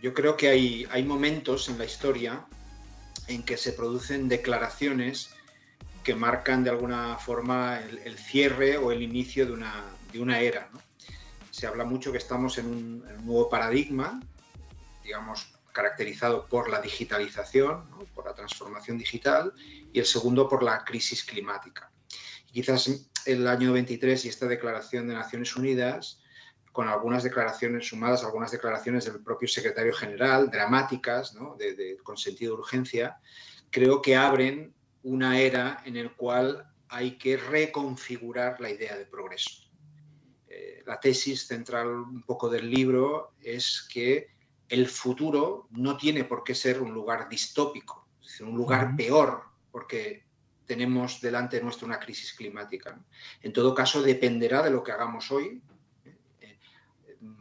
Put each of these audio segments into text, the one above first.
yo creo que hay momentos en la historia en que se producen declaraciones que marcan de alguna forma el cierre o el inicio de una era, ¿no? Se habla mucho que estamos en un nuevo paradigma, digamos, caracterizado por la digitalización, ¿no? Por la transformación digital, y el segundo por la crisis climática. Y quizás el año 23 y esta declaración de Naciones Unidas, con algunas declaraciones sumadas, algunas declaraciones del propio secretario general, dramáticas, ¿no? Con sentido de urgencia, creo que abren una era en la cual hay que reconfigurar la idea de progreso. La tesis central un poco del libro es que el futuro no tiene por qué ser un lugar distópico, es decir, un lugar peor, porque tenemos delante nuestro una crisis climática. En todo caso, dependerá de lo que hagamos hoy.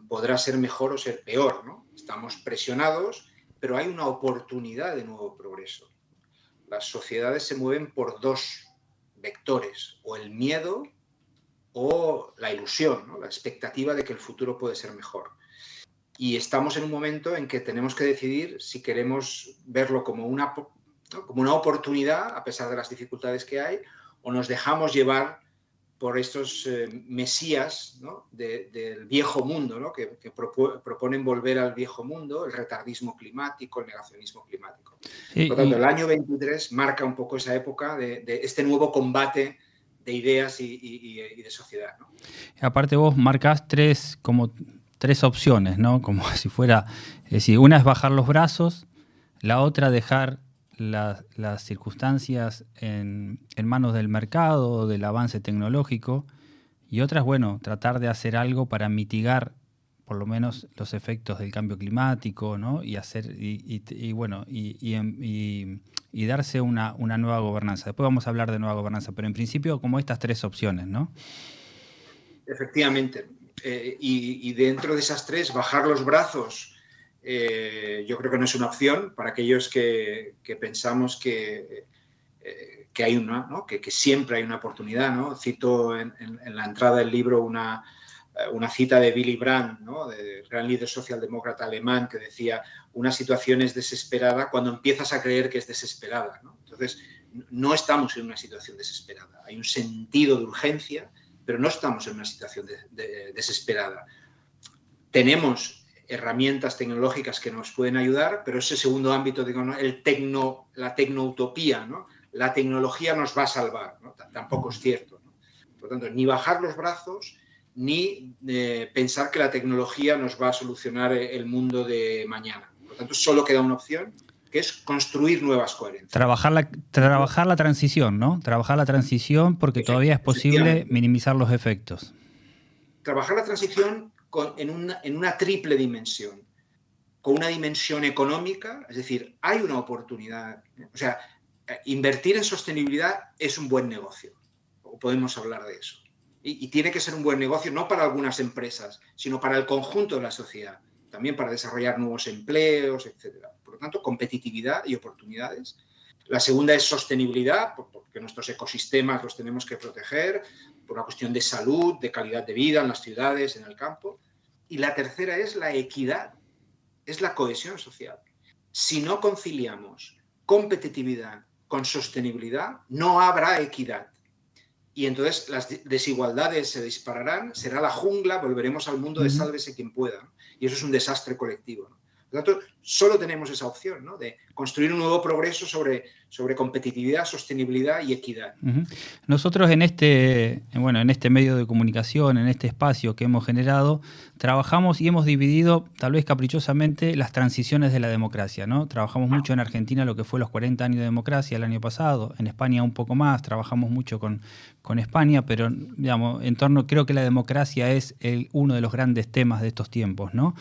Podrá ser mejor o ser peor, ¿no? Estamos presionados, pero hay una oportunidad de nuevo progreso. Las sociedades se mueven por dos vectores, o el miedo o la ilusión, ¿no? La expectativa de que el futuro puede ser mejor. Y estamos en un momento en que tenemos que decidir si queremos verlo como una oportunidad, a pesar de las dificultades que hay, o nos dejamos llevar por estos mesías, ¿no? del viejo mundo, ¿no? que proponen volver al viejo mundo, el retardismo climático, el negacionismo climático. Por lo tanto, el año 23 marca un poco esa época de este nuevo combate de ideas y de sociedad, ¿no? Aparte vos marcás tres opciones, ¿no? Como si fuera, es decir, una es bajar los brazos, la otra dejar las circunstancias en manos del mercado, del avance tecnológico, y otra es, bueno, tratar de hacer algo para mitigar por lo menos los efectos del cambio climático, ¿no? Y darse una nueva gobernanza. Después vamos a hablar de nueva gobernanza, pero en principio como estas tres opciones, ¿no? Efectivamente. Y dentro de esas tres, bajar los brazos, yo creo que no es una opción para aquellos que pensamos que hay una, ¿no? que siempre hay una oportunidad, ¿no? Cito en la entrada del libro una cita de Willy Brandt, ¿no? Del gran líder socialdemócrata alemán, que decía: una situación es desesperada cuando empiezas a creer que es desesperada, ¿no? Entonces, no estamos en una situación desesperada. Hay un sentido de urgencia, pero no estamos en una situación desesperada. Tenemos herramientas tecnológicas que nos pueden ayudar, pero ese segundo ámbito, digamos, la tecnoutopía, ¿no? La tecnología nos va a salvar, ¿no? Tampoco es cierto, ¿no? Por lo tanto, ni bajar los brazos, ni pensar que la tecnología nos va a solucionar el mundo de mañana. Por lo tanto, solo queda una opción, que es construir nuevas coherencias. Trabajar la transición, ¿no? Trabajar la transición porque todavía es posible minimizar los efectos. Trabajar la transición en una triple dimensión. Con una dimensión económica, es decir, hay una oportunidad. O sea, invertir en sostenibilidad es un buen negocio. O podemos hablar de eso. Y tiene que ser un buen negocio no para algunas empresas, sino para el conjunto de la sociedad. También para desarrollar nuevos empleos, etc. Por lo tanto, competitividad y oportunidades. La segunda es sostenibilidad, porque nuestros ecosistemas los tenemos que proteger, por una cuestión de salud, de calidad de vida en las ciudades, en el campo. Y la tercera es la equidad, es la cohesión social. Si no conciliamos competitividad con sostenibilidad, no habrá equidad. Y entonces las desigualdades se dispararán, será la jungla, volveremos al mundo de sálvese quien pueda. Y eso es un desastre colectivo, ¿no? Por lo tanto, solo tenemos esa opción, ¿no? De construir un nuevo progreso sobre competitividad, sostenibilidad y equidad. Nosotros en este medio de comunicación, en este espacio que hemos generado, trabajamos y hemos dividido, tal vez caprichosamente, las transiciones de la democracia, ¿no? Trabajamos mucho en Argentina lo que fue los 40 años de democracia el año pasado, en España un poco más, trabajamos mucho con España, pero digamos, creo que la democracia es uno de los grandes temas de estos tiempos, ¿no?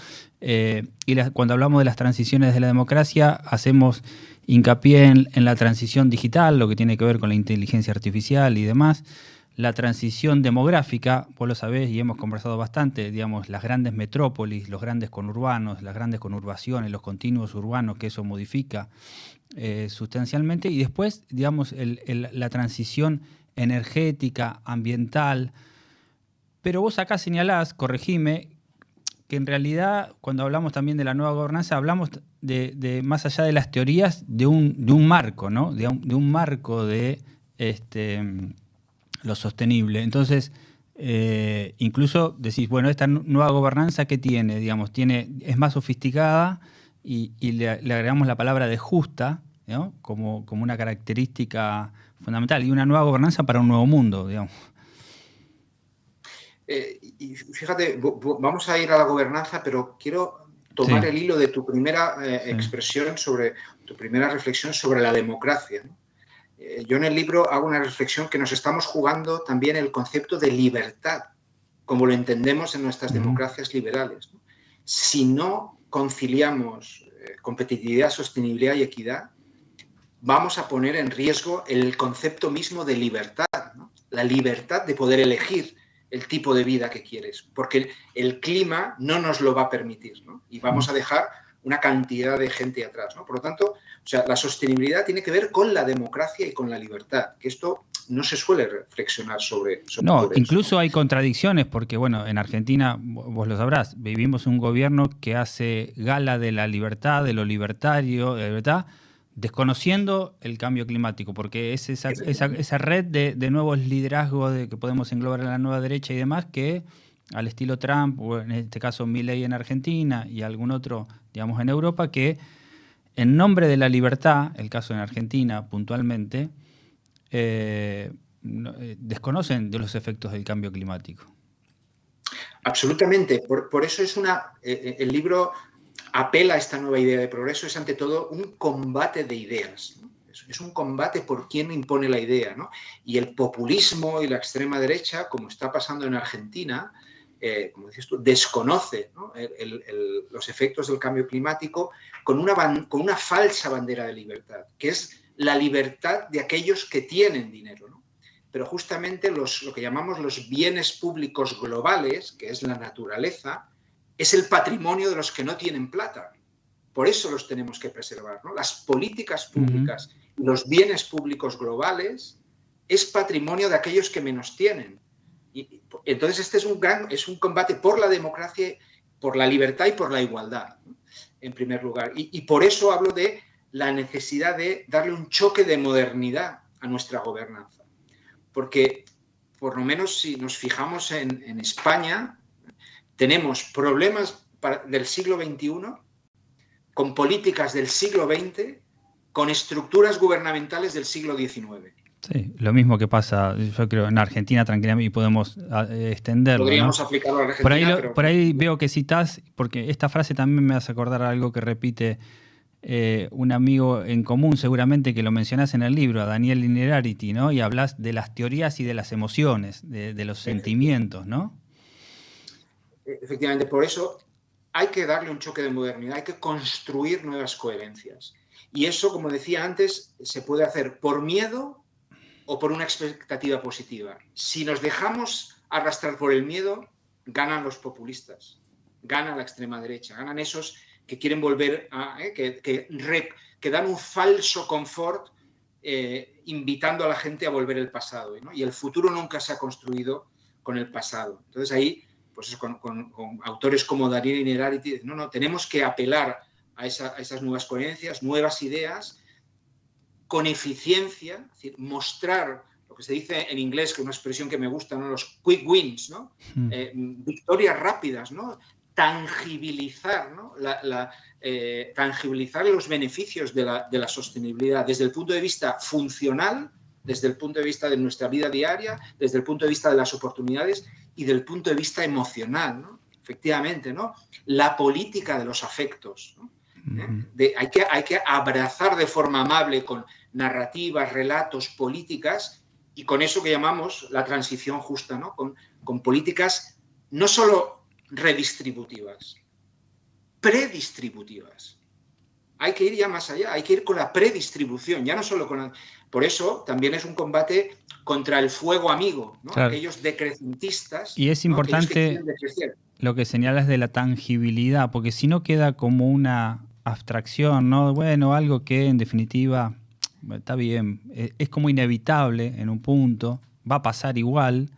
Cuando hablamos de las transiciones de la democracia, hacemos hincapié en la transición digital, lo que tiene que ver con la inteligencia artificial y demás. La transición demográfica, vos lo sabés y hemos conversado bastante, digamos, las grandes metrópolis, los grandes conurbanos, las grandes conurbaciones, los continuos urbanos, que eso modifica sustancialmente. Y después, digamos, la transición energética, ambiental. Pero vos acá señalás, corregime, que en realidad, cuando hablamos también de la nueva gobernanza, hablamos de más allá de las teorías, de un marco, ¿no? De un marco de lo sostenible. Entonces, incluso decís, bueno, esta nueva gobernanza, ¿qué tiene? Digamos, es más sofisticada y le agregamos la palabra de justa, ¿no? Como una característica fundamental. Y una nueva gobernanza para un nuevo mundo, digamos. Y fíjate, vamos a ir a la gobernanza, pero quiero tomar el hilo de tu primera expresión tu primera reflexión sobre la democracia, ¿no? Yo en el libro hago una reflexión que nos estamos jugando también el concepto de libertad, como lo entendemos en nuestras democracias liberales, ¿no? Si no conciliamos competitividad, sostenibilidad y equidad, vamos a poner en riesgo el concepto mismo de libertad, ¿no? La libertad de poder elegir el tipo de vida que quieres, porque el clima no nos lo va a permitir, ¿no? Y vamos a dejar una cantidad de gente atrás, ¿no? Por lo tanto, o sea, la sostenibilidad tiene que ver con la democracia y con la libertad, que esto no se suele reflexionar sobre no, eso, incluso ¿no? hay contradicciones porque, bueno, en Argentina, vos lo sabrás, vivimos un gobierno que hace gala de la libertad, de lo libertario, de la libertad, desconociendo el cambio climático, porque es esa red de nuevos liderazgos que podemos englobar en la nueva derecha y demás, que al estilo Trump, o en este caso Milei en Argentina y algún otro, digamos, en Europa, que en nombre de la libertad, el caso en Argentina puntualmente, desconocen de los efectos del cambio climático. Absolutamente. Por eso el libro apela a esta nueva idea de progreso, es ante todo un combate de ideas, ¿no? Es un combate por quién impone la idea, ¿no? Y el populismo y la extrema derecha, como está pasando en Argentina, como dices tú, desconoce, ¿no? los efectos del cambio climático con una falsa bandera de libertad, que es la libertad de aquellos que tienen dinero, ¿no? Pero justamente lo que llamamos los bienes públicos globales, que es la naturaleza, es el patrimonio de los que no tienen plata. Por eso los tenemos que preservar, ¿no? Las políticas públicas y los bienes públicos globales es patrimonio de aquellos que menos tienen. Y entonces este es un combate por la democracia, por la libertad y por la igualdad, ¿no? En primer lugar. Y por eso hablo de la necesidad de darle un choque de modernidad a nuestra gobernanza. Porque, por lo menos si nos fijamos en España, tenemos problemas del siglo XXI con políticas del siglo XX, con estructuras gubernamentales del siglo XIX. Sí, lo mismo que pasa, yo creo, en Argentina tranquilamente, y podemos extenderlo, Podríamos, ¿no? aplicarlo a Argentina, por ahí veo que citás, porque esta frase también me hace acordar algo que repite un amigo en común, seguramente que lo mencionás en el libro, a Daniel Innerarity, ¿no? Y hablas de las teorías y de las emociones, de los sentimientos, ¿no? Efectivamente, por eso hay que darle un choque de modernidad, hay que construir nuevas coherencias. Y eso, como decía antes, se puede hacer por miedo o por una expectativa positiva. Si nos dejamos arrastrar por el miedo, ganan los populistas, gana la extrema derecha, ganan esos que quieren volver a... que dan un falso confort invitando a la gente a volver al pasado, ¿no? Y el futuro nunca se ha construido con el pasado. Entonces ahí, pues eso, con autores como Daniel Innerarity, dicen, no, tenemos que apelar a esas nuevas coherencias, nuevas ideas, con eficiencia, es decir, mostrar lo que se dice en inglés, que es una expresión que me gusta, ¿no? Los quick wins, ¿no? Victorias rápidas, ¿no? Tangibilizar, ¿no? Tangibilizar los beneficios de la sostenibilidad desde el punto de vista funcional, desde el punto de vista de nuestra vida diaria, desde el punto de vista de las oportunidades y del punto de vista emocional, ¿no? Efectivamente, ¿no? La política de los afectos, ¿no? Hay que abrazar de forma amable con narrativas, relatos, políticas, y con eso que llamamos la transición justa, ¿no? Con políticas no solo redistributivas, predistributivas. Hay que ir ya más allá, hay que ir con la predistribución, ya no solo con... Por eso también es un combate contra el fuego amigo, ¿no? Claro. Aquellos decrecentistas. Y es importante, ¿no?, lo que señalas de la tangibilidad, porque si no queda como una abstracción, ¿no? Bueno, algo que en definitiva está bien, es como inevitable en un punto, va a pasar igual,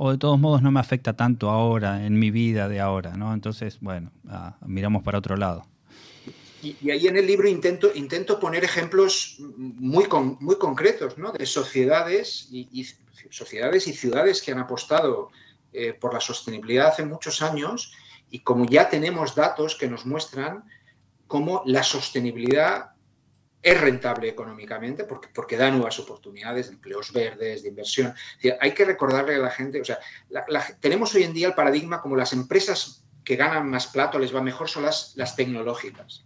o de todos modos no me afecta tanto ahora, en mi vida de ahora, ¿no? Entonces, bueno, miramos para otro lado. Y ahí en el libro intento poner ejemplos muy concretos, ¿no? De sociedades y ciudades que han apostado por la sostenibilidad hace muchos años, y como ya tenemos datos que nos muestran cómo la sostenibilidad es rentable económicamente porque da nuevas oportunidades de empleos verdes, de inversión. Es decir, hay que recordarle a la gente, o sea, tenemos hoy en día el paradigma como las empresas que ganan más plata o les va mejor son las tecnológicas.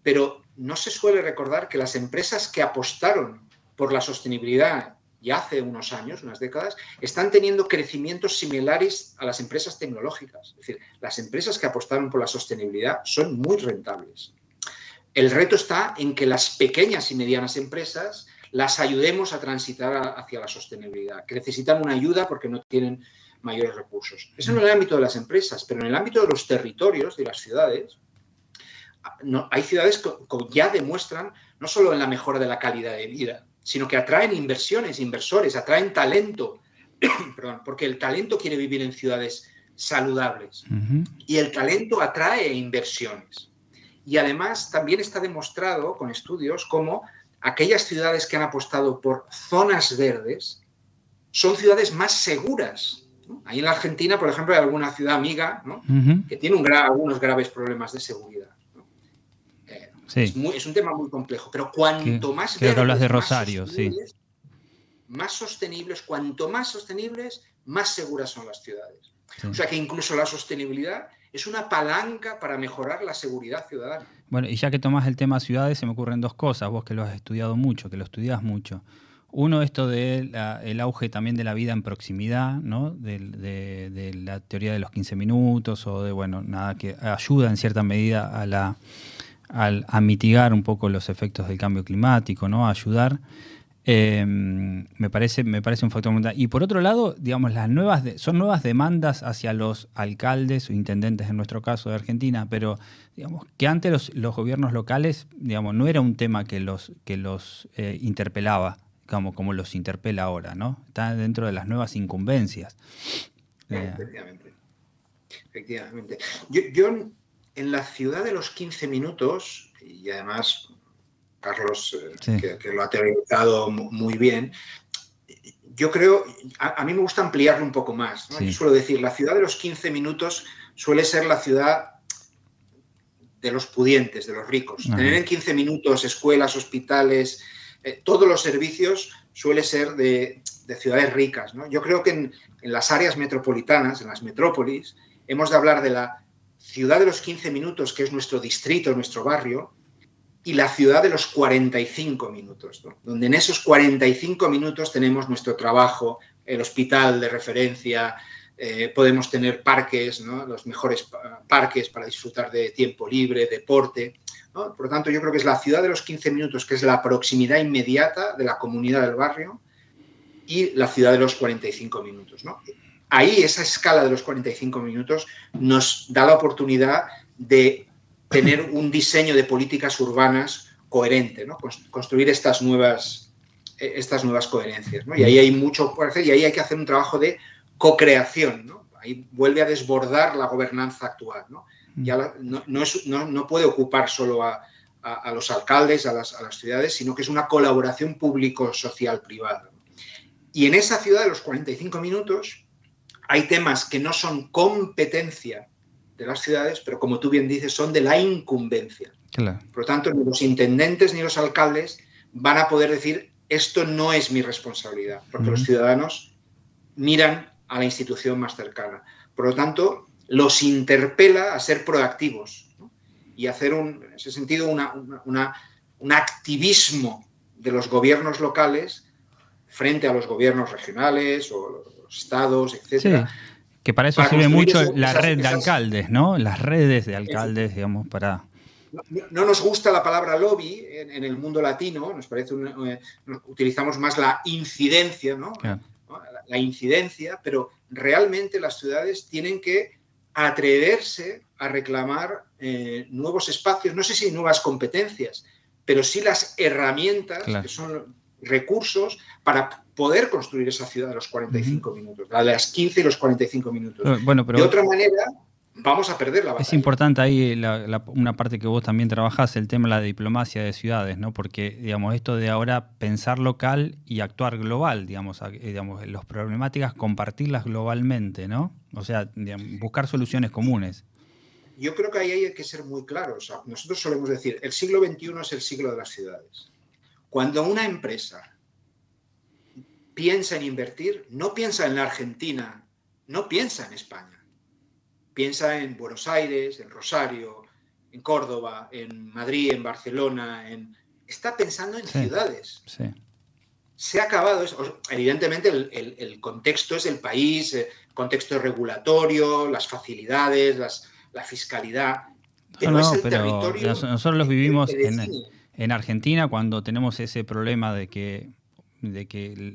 Pero no se suele recordar que las empresas que apostaron por la sostenibilidad ya hace unos años, unas décadas, están teniendo crecimientos similares a las empresas tecnológicas. Es decir, las empresas que apostaron por la sostenibilidad son muy rentables. El reto está en que las pequeñas y medianas empresas las ayudemos a transitar hacia la sostenibilidad, que necesitan una ayuda porque no tienen mayores recursos. Eso en el ámbito de las empresas, pero en el ámbito de los territorios, de las ciudades, hay ciudades que ya demuestran no solo en la mejora de la calidad de vida, sino que atraen inversores, atraen talento, perdón, porque el talento quiere vivir en ciudades saludables. Y el talento atrae inversiones. Y además también está demostrado con estudios cómo aquellas ciudades que han apostado por zonas verdes son ciudades más seguras, ¿no? Ahí en la Argentina, por ejemplo, hay alguna ciudad amiga, ¿no? Que tiene algunos graves problemas de seguridad, ¿no? Sí. Es un tema muy complejo, pero cuanto más verdes, que hablas de Rosario, más sostenibles, cuanto más sostenibles, más seguras son las ciudades. Sí. O sea que incluso la sostenibilidad es una palanca para mejorar la seguridad ciudadana. Bueno, y ya que tomás el tema ciudades, se me ocurren dos cosas, vos que lo has estudiado mucho, que lo estudias mucho. Uno, esto del auge también de la vida en proximidad, ¿no? De la teoría de los 15 minutos, o de, bueno, nada, que ayuda en cierta medida a mitigar un poco los efectos del cambio climático, ¿no? A ayudar. Me parece un factor fundamental. Y por otro lado, digamos, son nuevas demandas hacia los alcaldes o intendentes, en nuestro caso de Argentina, pero digamos que antes los gobiernos locales, digamos, no era un tema que los interpelaba, como los interpela ahora, ¿no? Está dentro de las nuevas incumbencias. Efectivamente. Yo en la ciudad de los 15 minutos, y además Carlos, que lo ha teorizado muy bien, yo creo, a mí me gusta ampliarlo un poco más, ¿no? Yo suelo decir, la ciudad de los 15 minutos suele ser la ciudad de los pudientes, de los ricos. Tener en 15 minutos escuelas, hospitales, todos los servicios suele ser de ciudades ricas, ¿no? Yo creo que en las áreas metropolitanas, en las metrópolis, hemos de hablar de la ciudad de los 15 minutos, que es nuestro distrito, nuestro barrio, y la ciudad de los 45 minutos, ¿no? Donde en esos 45 minutos tenemos nuestro trabajo, el hospital de referencia, podemos tener parques, ¿no? Los mejores parques para disfrutar de tiempo libre, deporte, ¿no? Por lo tanto, yo creo que es la ciudad de los 15 minutos, que es la proximidad inmediata de la comunidad del barrio, y la ciudad de los 45 minutos, ¿no? Ahí esa escala de los 45 minutos nos da la oportunidad de tener un diseño de políticas urbanas coherente, ¿no? Construir estas nuevas coherencias, ¿no? Y ahí hay mucho por hacer, y ahí hay que hacer un trabajo de co-creación, ¿no? Ahí vuelve a desbordar la gobernanza actual, ¿no? Ya no puede ocupar solo a los alcaldes, a las ciudades, sino que es una colaboración público-social-privada. Y en esa ciudad de los 45 minutos hay temas que no son competencia de las ciudades, pero como tú bien dices, son de la incumbencia. Claro. Por lo tanto, ni los intendentes ni los alcaldes van a poder decir esto no es mi responsabilidad, porque los ciudadanos miran a la institución más cercana. Por lo tanto, los interpela a ser proactivos, ¿no? Y hacer en ese sentido un activismo de los gobiernos locales frente a los gobiernos regionales o los estados, etcétera. Sí. Que para eso sirve mucho la red de alcaldes, ¿no? Las redes de alcaldes, digamos, para... No nos gusta la palabra lobby en el mundo latino, nos parece utilizamos más la incidencia, ¿no? Claro. La incidencia, pero realmente las ciudades tienen que atreverse a reclamar nuevos espacios, no sé si nuevas competencias, pero sí las herramientas, claro, que recursos para poder construir esa ciudad a los 45 minutos, a las 15 y los 45 minutos. Bueno, pero de otra manera, vamos a perder la batalla. Es importante ahí una parte que vos también trabajás, el tema de la diplomacia de ciudades, ¿no? Porque, digamos, esto de ahora pensar local y actuar global, digamos, las problemáticas, compartirlas globalmente, ¿no? O sea, digamos, buscar soluciones comunes. Yo creo que ahí hay que ser muy claros. Nosotros solemos decir, el siglo XXI es el siglo de las ciudades. Cuando una empresa piensa en invertir, no piensa en la Argentina, no piensa en España. Piensa en Buenos Aires, en Rosario, en Córdoba, en Madrid, en Barcelona. Está pensando en ciudades. Sí. Se ha acabado eso. Evidentemente el contexto es el país, el contexto regulatorio, las facilidades, la fiscalidad. Pero es el territorio. Nosotros los vivimos en Argentina cuando tenemos ese problema de que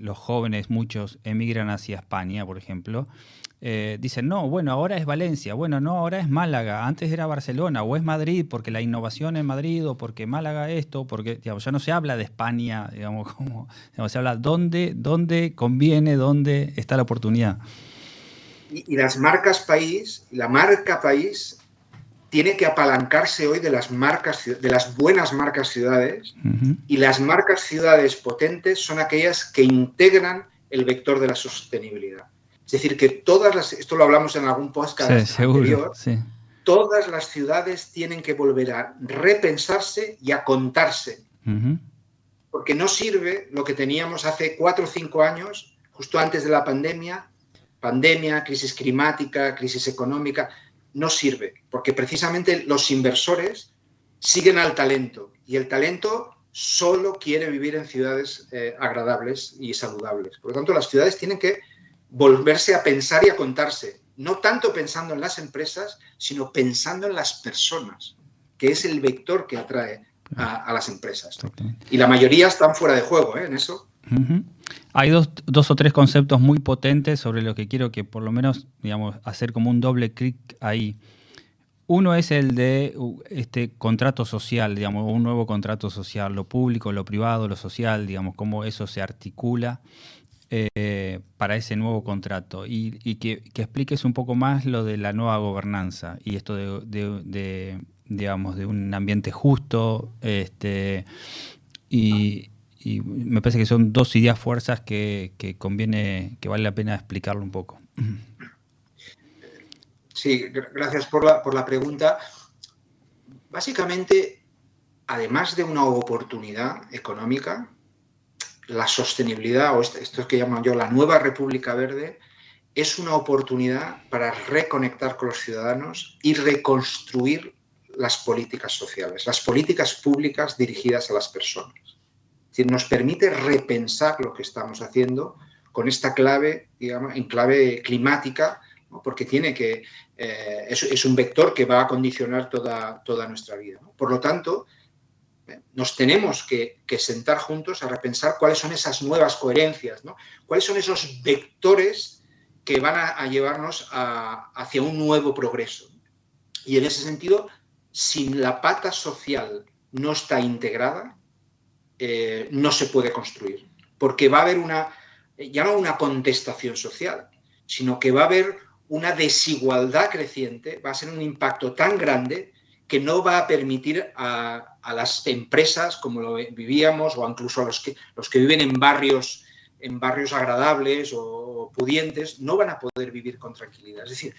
los jóvenes, muchos, emigran hacia España, por ejemplo. Dicen, no, bueno, ahora es Valencia, bueno, no, ahora es Málaga, antes era Barcelona, o es Madrid, porque la innovación en Madrid, o porque Málaga esto, porque, digamos, ya no se habla de España, digamos, se habla dónde conviene, dónde está la oportunidad. Y las marcas país, la marca país tiene que apalancarse hoy de las buenas marcas ciudades, y las marcas ciudades potentes son aquellas que integran el vector de la sostenibilidad. Es decir, que esto lo hablamos en algún podcast anterior, todas las ciudades tienen que volver a repensarse y a contarse. Porque no sirve lo que teníamos hace 4 o 5 años, justo antes de la pandemia, crisis climática, crisis económica, no sirve, porque precisamente los inversores siguen al talento, y el talento solo quiere vivir en ciudades agradables y saludables. Por lo tanto, las ciudades tienen que volverse a pensar y a contarse, no tanto pensando en las empresas, sino pensando en las personas, que es el vector que atrae a las empresas, ¿no? Y la mayoría están fuera de juego, en eso. Hay dos o tres conceptos muy potentes sobre lo que quiero que por lo menos, digamos, hacer como un doble clic ahí. Uno es el de este contrato social, digamos, un nuevo contrato social, lo público, lo privado, lo social, digamos, cómo eso se articula para ese nuevo contrato, y que expliques un poco más lo de la nueva gobernanza y esto digamos, de un ambiente justo, y me parece que son dos ideas fuerzas que vale la pena explicarlo un poco. Sí, gracias por la pregunta. Básicamente, además de una oportunidad económica, la sostenibilidad, o esto que llamo yo la nueva República Verde, es una oportunidad para reconectar con los ciudadanos y reconstruir las políticas sociales, las políticas públicas dirigidas a las personas. Es decir, nos permite repensar lo que estamos haciendo con esta clave, digamos, en clave climática, ¿no? Porque es un vector que va a condicionar toda nuestra vida, ¿no? Por lo tanto, nos tenemos que sentar juntos a repensar cuáles son esas nuevas coherencias, ¿no? Cuáles son esos vectores que van a llevarnos hacia un nuevo progreso. Y en ese sentido, si la pata social no está integrada, no se puede construir, porque va a haber ya no una contestación social, sino que va a haber una desigualdad creciente, va a ser un impacto tan grande que no va a permitir a las empresas, como lo vivíamos, o incluso a los que viven en barrios agradables o pudientes, no van a poder vivir con tranquilidad. Es decir,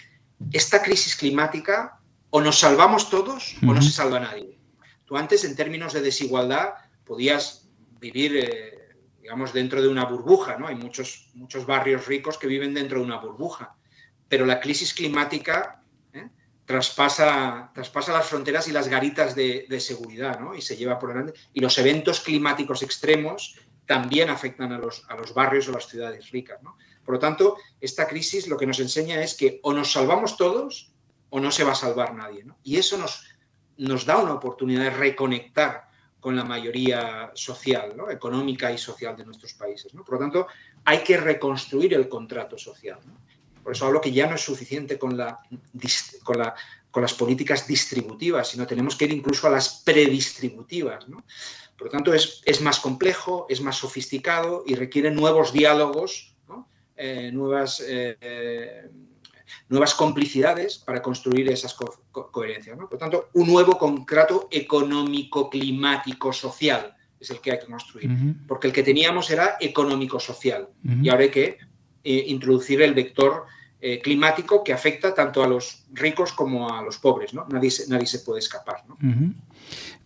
esta crisis climática, o nos salvamos todos o no se salva nadie. Tú antes, en términos de desigualdad, podías vivir, digamos, dentro de una burbuja, ¿no? Hay muchos barrios ricos que viven dentro de una burbuja, pero la crisis climática traspasa las fronteras y las garitas de seguridad, ¿no? Y se lleva por delante. Y los eventos climáticos extremos también afectan a los barrios o las ciudades ricas, ¿no? Por lo tanto, esta crisis lo que nos enseña es que o nos salvamos todos o no se va a salvar nadie, ¿no? Y eso nos da una oportunidad de reconectar con la mayoría social, ¿no? Económica y social de nuestros países, ¿no? Por lo tanto, hay que reconstruir el contrato social, ¿no? Por eso hablo que ya no es suficiente con las políticas distributivas, sino tenemos que ir incluso a las predistributivas, ¿no? Por lo tanto, es más complejo, es más sofisticado y requiere nuevos diálogos, ¿no? Nuevas complicidades para construir esas coherencias, ¿no? Por lo tanto, un nuevo contrato económico-climático-social es el que hay que construir, porque el que teníamos era económico-social y ahora hay que introducir el vector climático que afecta tanto a los ricos como a los pobres, ¿no? Nadie se puede escapar, ¿no?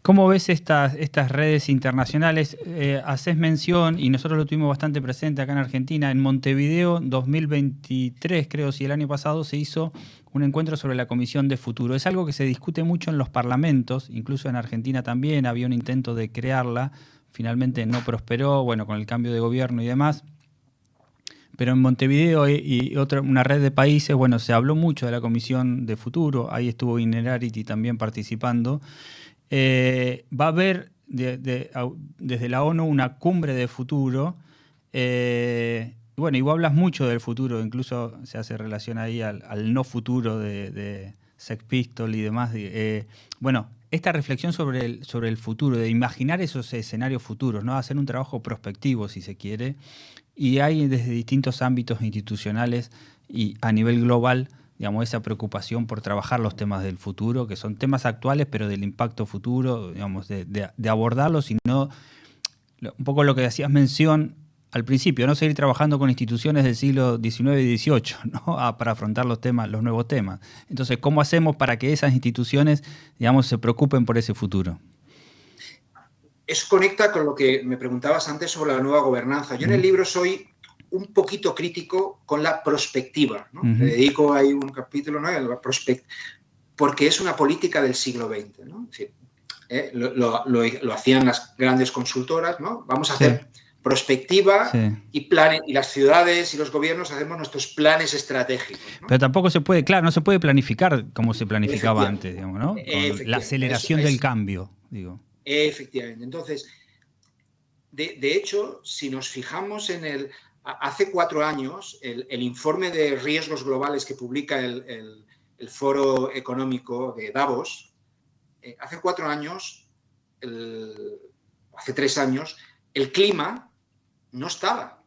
¿Cómo ves estas redes internacionales? Haces mención, y nosotros lo tuvimos bastante presente acá en Argentina, en Montevideo 2023, creo, si el año pasado se hizo un encuentro sobre la Comisión de Futuro. Es algo que se discute mucho en los parlamentos, incluso en Argentina también había un intento de crearla, finalmente no prosperó, bueno, con el cambio de gobierno y demás. Pero en Montevideo y una red de países, bueno, se habló mucho de la Comisión de Futuro, ahí estuvo Innerarity también participando. Va a haber desde la ONU una cumbre de futuro. Bueno, y vos hablas mucho del futuro, incluso se hace relación ahí al no futuro de Sex Pistols y demás. Bueno, esta reflexión sobre el futuro, de imaginar esos escenarios futuros, ¿no? Hacer un trabajo prospectivo, si se quiere. Y hay desde distintos ámbitos institucionales y a nivel global, digamos, esa preocupación por trabajar los temas del futuro, que son temas actuales, pero del impacto futuro, digamos, de abordarlos y no, un poco lo que hacías mención al principio, no seguir trabajando con instituciones del siglo XIX y XVIII, ¿no? Para afrontar los nuevos temas. Entonces, ¿cómo hacemos para que esas instituciones, digamos, se preocupen por ese futuro? Eso conecta con lo que me preguntabas antes sobre la nueva gobernanza. Yo en el libro soy un poquito crítico con la prospectiva, ¿no? Le dedico ahí un capítulo, ¿no? Porque es una política del siglo XX, ¿no? Es decir, lo hacían las grandes consultoras, ¿no? Vamos a hacer prospectiva y las ciudades y los gobiernos hacemos nuestros planes estratégicos, ¿no? Pero tampoco se puede, claro, no se puede planificar como se planificaba antes, digamos, ¿no? Con la aceleración del cambio, digo. Efectivamente. Entonces, de hecho, si nos fijamos hace 4 años, el informe de riesgos globales que publica el Foro Económico de Davos, hace 4 años, hace 3 años, el clima no estaba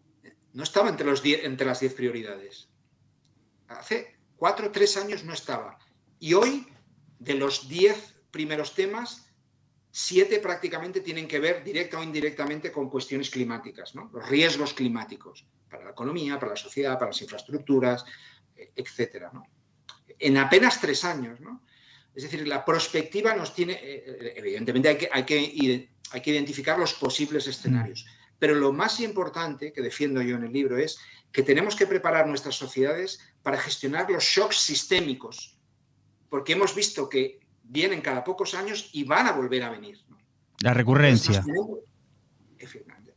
entre las 10 prioridades. Hace 4 o 3 años no estaba. Y hoy, de los 10 primeros temas, 7 prácticamente tienen que ver directa o indirectamente con cuestiones climáticas, ¿no? Los riesgos climáticos para la economía, para la sociedad, para las infraestructuras, etcétera, ¿no? En apenas 3 años, ¿no? Es decir, la prospectiva nos tiene, evidentemente hay que identificar los posibles escenarios, pero lo más importante que defiendo yo en el libro es que tenemos que preparar nuestras sociedades para gestionar los shocks sistémicos, porque hemos visto que vienen cada pocos años y van a volver a venir, ¿no? La recurrencia.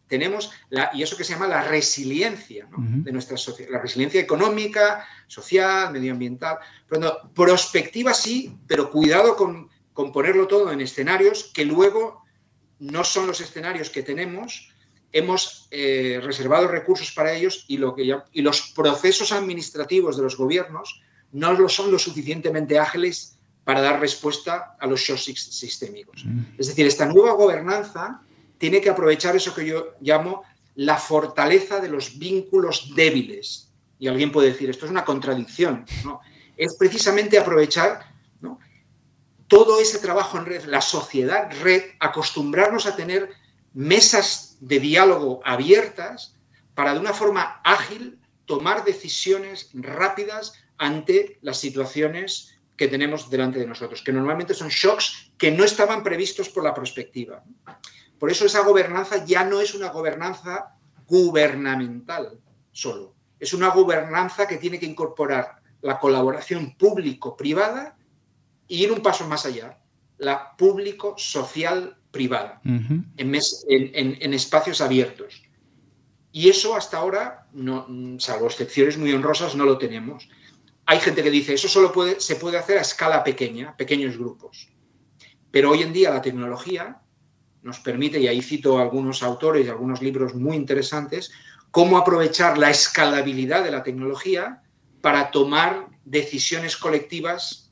Tenemos y eso que se llama la resiliencia, ¿no? De nuestra sociedad, la resiliencia económica, social, medioambiental. Pero prospectiva sí, pero cuidado con ponerlo todo en escenarios que luego no son los escenarios que tenemos. Hemos reservado recursos para ellos y los procesos administrativos de los gobiernos no lo son lo suficientemente ágiles para dar respuesta a los shocks sistémicos. Es decir, esta nueva gobernanza tiene que aprovechar eso que yo llamo la fortaleza de los vínculos débiles. Y alguien puede decir, esto es una contradicción, ¿no? Es precisamente aprovechar, ¿no?, todo ese trabajo en red, la sociedad red, acostumbrarnos a tener mesas de diálogo abiertas para de una forma ágil tomar decisiones rápidas ante las situaciones que tenemos delante de nosotros, que normalmente son shocks que no estaban previstos por la prospectiva. Por eso esa gobernanza ya no es una gobernanza gubernamental solo, es una gobernanza que tiene que incorporar la colaboración público-privada y ir un paso más allá, la público-social-privada, en espacios abiertos. Y eso hasta ahora, no, salvo excepciones muy honrosas, no lo tenemos. Hay gente que dice, eso solo se puede hacer a escala pequeña, pequeños grupos. Pero hoy en día la tecnología nos permite, y ahí cito a algunos autores y algunos libros muy interesantes, cómo aprovechar la escalabilidad de la tecnología para tomar decisiones colectivas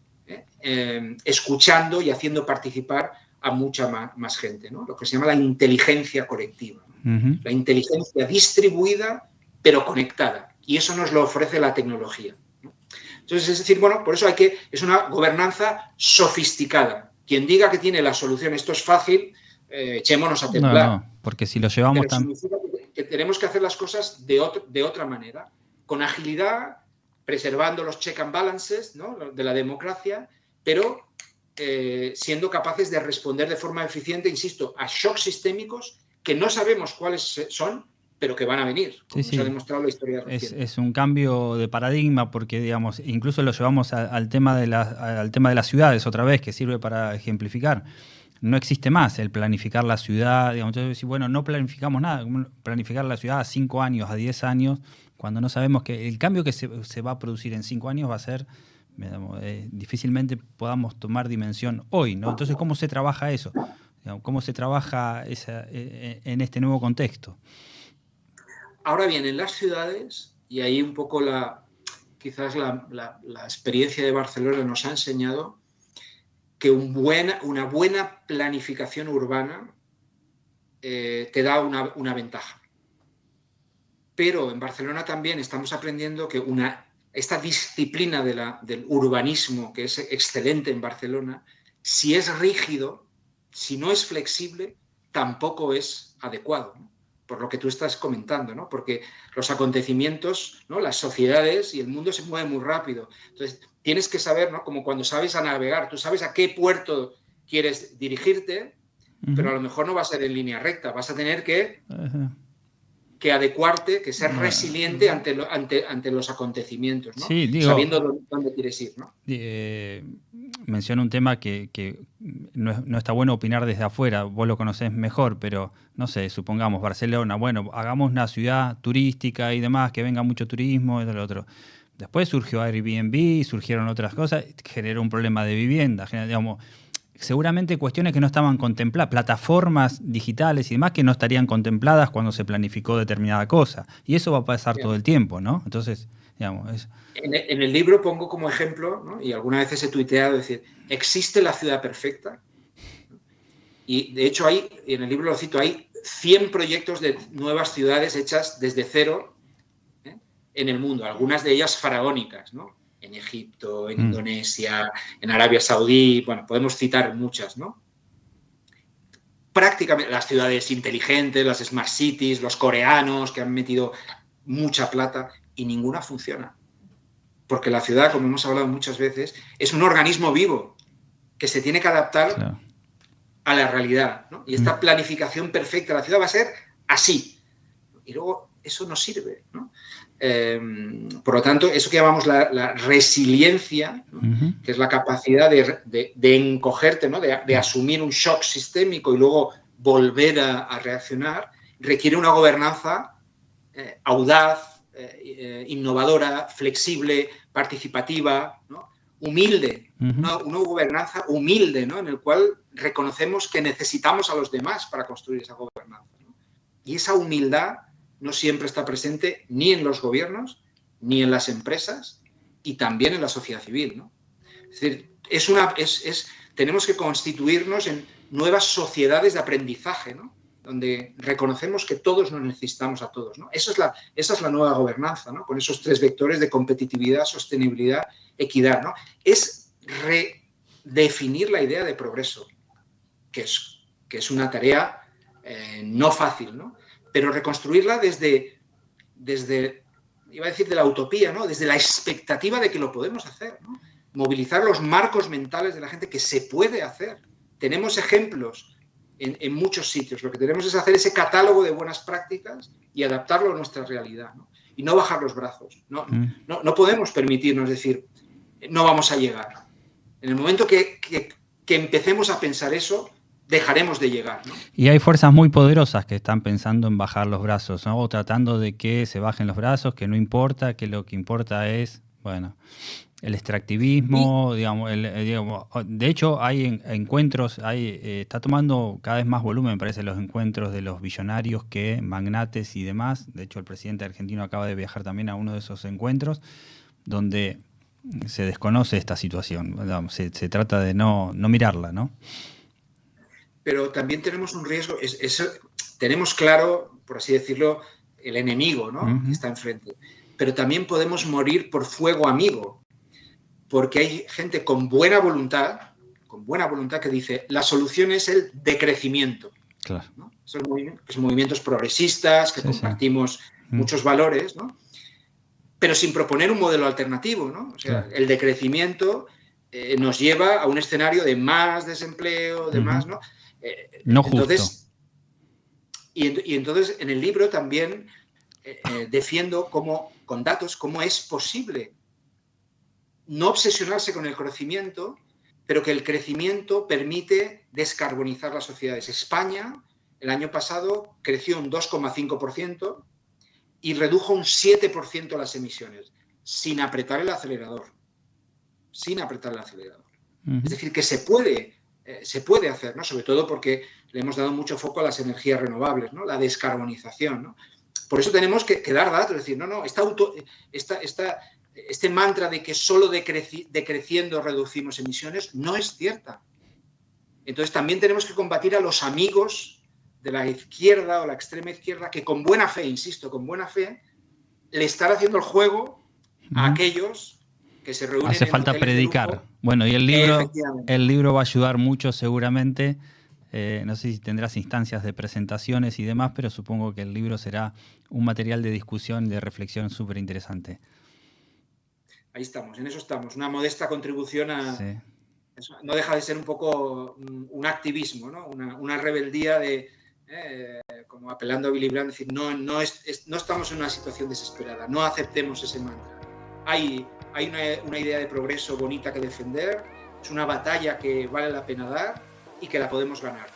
escuchando y haciendo participar a mucha más gente, ¿no? Lo que se llama la inteligencia colectiva, ¿no? La inteligencia distribuida pero conectada, y eso nos lo ofrece la tecnología, ¿no? Entonces, es decir, bueno, por eso es una gobernanza sofisticada. Quien diga que tiene la solución, esto es fácil, echémonos a temblar. No, porque si lo llevamos tan... significa que tenemos que hacer las cosas de otra manera, con agilidad, preservando los check and balances, ¿no?, de la democracia, pero siendo capaces de responder de forma eficiente, insisto, a shocks sistémicos que no sabemos cuáles son, pero que van a venir, como sí. nos ha demostrado la historia reciente. Es un cambio de paradigma porque, digamos, incluso lo llevamos al tema de las ciudades otra vez, que sirve para ejemplificar. No existe más el planificar la ciudad, digamos. Entonces, decir, bueno, no planificamos nada, planificar la ciudad a 5 años, a 10 años, cuando no sabemos que el cambio que se va a producir en 5 años va a ser, difícilmente podamos tomar dimensión hoy, ¿no? Entonces, ¿cómo se trabaja eso? ¿Cómo se trabaja en este nuevo contexto? Ahora bien, en las ciudades, y ahí un poco quizás la experiencia de Barcelona nos ha enseñado que una buena planificación urbana te da una ventaja. Pero en Barcelona también estamos aprendiendo que esta disciplina del urbanismo, que es excelente en Barcelona, si es rígido, si no es flexible, tampoco es adecuado, ¿no? Por lo que tú estás comentando, ¿no? Porque los acontecimientos, ¿no?, las sociedades y el mundo se mueven muy rápido. Entonces, tienes que saber, ¿no?, como cuando sabes a navegar, tú sabes a qué puerto quieres dirigirte, pero a lo mejor no va a ser en línea recta, vas a tener que adecuarte, que ser resiliente ante los acontecimientos, ¿no? Sí, sabiendo dónde quieres ir, ¿no? Menciona un tema que no está bueno opinar desde afuera, vos lo conocés mejor, pero no sé, supongamos Barcelona, bueno, hagamos una ciudad turística y demás, que venga mucho turismo y lo otro. Después surgió Airbnb, surgieron otras cosas, generó un problema de vivienda, digamos, seguramente cuestiones que no estaban contempladas, plataformas digitales y demás que no estarían contempladas cuando se planificó determinada cosa. Y eso va a pasar todo el tiempo, ¿no? Entonces, digamos... En el libro pongo como ejemplo, ¿no?, y algunas veces he tuiteado, decir, ¿existe la ciudad perfecta? Y de hecho en el libro lo cito, hay 100 proyectos de nuevas ciudades hechas desde cero en el mundo, algunas de ellas faraónicas, ¿no? En Egipto, en Indonesia, en Arabia Saudí, bueno, podemos citar muchas, ¿no? Prácticamente las ciudades inteligentes, las smart cities, los coreanos que han metido mucha plata y ninguna funciona. Porque la ciudad, como hemos hablado muchas veces, es un organismo vivo que se tiene que adaptar a la realidad, ¿no? Y esta planificación perfecta de la ciudad va a ser así. Y luego eso no sirve, ¿no? Por lo tanto, eso que llamamos la resiliencia, ¿no?, que es la capacidad de encogerte, ¿no?, de asumir un shock sistémico y luego volver a reaccionar, requiere una gobernanza audaz, innovadora, flexible, participativa, ¿no?, humilde, una gobernanza humilde, ¿no?, en el cual reconocemos que necesitamos a los demás para construir esa gobernanza, ¿no? Y esa humildad no siempre está presente ni en los gobiernos, ni en las empresas y también en la sociedad civil, ¿no? Es decir, tenemos que constituirnos en nuevas sociedades de aprendizaje, ¿no?, donde reconocemos que todos nos necesitamos a todos, ¿no? Esa es la nueva gobernanza, ¿no?, con esos 3 vectores de competitividad, sostenibilidad, equidad, ¿no? Es redefinir la idea de progreso, que es una tarea no fácil, ¿no?, pero reconstruirla desde, iba a decir de la utopía, ¿no?, desde la expectativa de que lo podemos hacer, ¿no? Movilizar los marcos mentales de la gente, que se puede hacer. Tenemos ejemplos en muchos sitios. Lo que tenemos es hacer ese catálogo de buenas prácticas y adaptarlo a nuestra realidad, ¿no? Y no bajar los brazos. No podemos permitirnos decir, no vamos a llegar. En el momento que empecemos a pensar eso, dejaremos de llegar, ¿no? Y hay fuerzas muy poderosas que están pensando en bajar los brazos, ¿no?, o tratando de que se bajen los brazos, que no importa, que lo que importa es, bueno, el extractivismo, digamos, de hecho hay encuentros, está tomando cada vez más volumen, me parece, los encuentros de los billonarios, magnates y demás. De hecho, el presidente argentino acaba de viajar también a uno de esos encuentros, donde se desconoce esta situación. Se trata de no mirarla, ¿no? Pero también tenemos un riesgo, tenemos claro, por así decirlo, el enemigo, ¿no? Que está enfrente. Pero también podemos morir por fuego amigo, porque hay gente con buena voluntad que dice, la solución es el decrecimiento. Claro. ¿No? Esos movimientos progresistas, que compartimos muchos valores, ¿no? Pero sin proponer un modelo alternativo, ¿no? O sea, el decrecimiento nos lleva a un escenario de más desempleo, de más, ¿no? No justo. Entonces, y entonces en el libro también defiendo con datos cómo es posible no obsesionarse con el crecimiento, pero que el crecimiento permite descarbonizar las sociedades. España el año pasado creció un 2,5% y redujo un 7% las emisiones, sin apretar el acelerador. Es decir, que se puede hacer, ¿no? Sobre todo porque le hemos dado mucho foco a las energías renovables, ¿no? La descarbonización, ¿no? Por eso tenemos que dar datos, es decir, este mantra de que solo decreciendo reducimos emisiones no es cierta. Entonces también tenemos que combatir a los amigos de la izquierda o la extrema izquierda que con buena fe, insisto, con buena fe, le están haciendo el juego a aquellos que se reúnen. Hace falta predicar. Bueno, y el libro va a ayudar mucho seguramente. No sé si tendrás instancias de presentaciones y demás, pero supongo que el libro será un material de discusión y de reflexión súper interesante. Ahí estamos, en eso estamos. Una modesta contribución a... Sí. Eso no deja de ser un poco un activismo, ¿no? Una rebeldía de... como apelando a Willy Brandt, decir, no estamos en una situación desesperada, no aceptemos ese mantra. Hay una idea de progreso bonita que defender, es una batalla que vale la pena dar y que la podemos ganar.